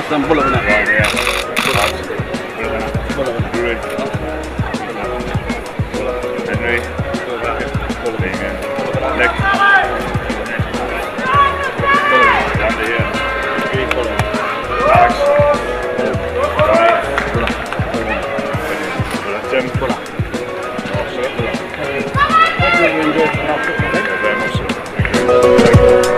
Bola benar. Ya. Bola benar. Henry. Next. Down here. Alex. Tim. Bola. Very much so. Thank you.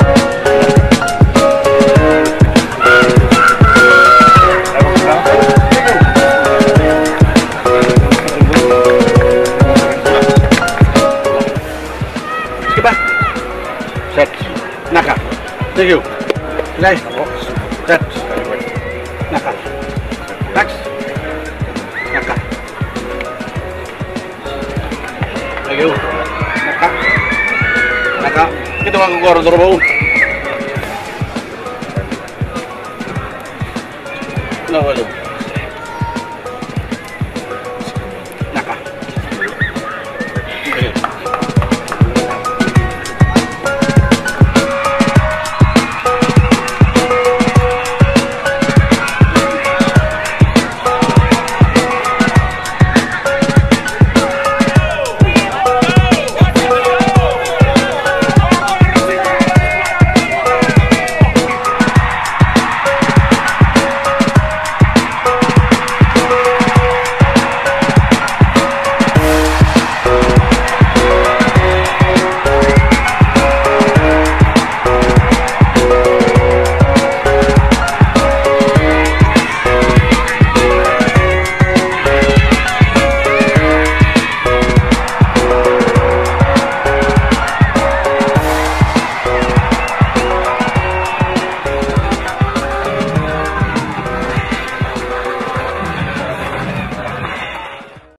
Set. Naka. Thank you. Guys. Set. Naka. Max. Naka. Thank you. Naka. Naka. Kita mau keluar dari bau. Nah, waduh.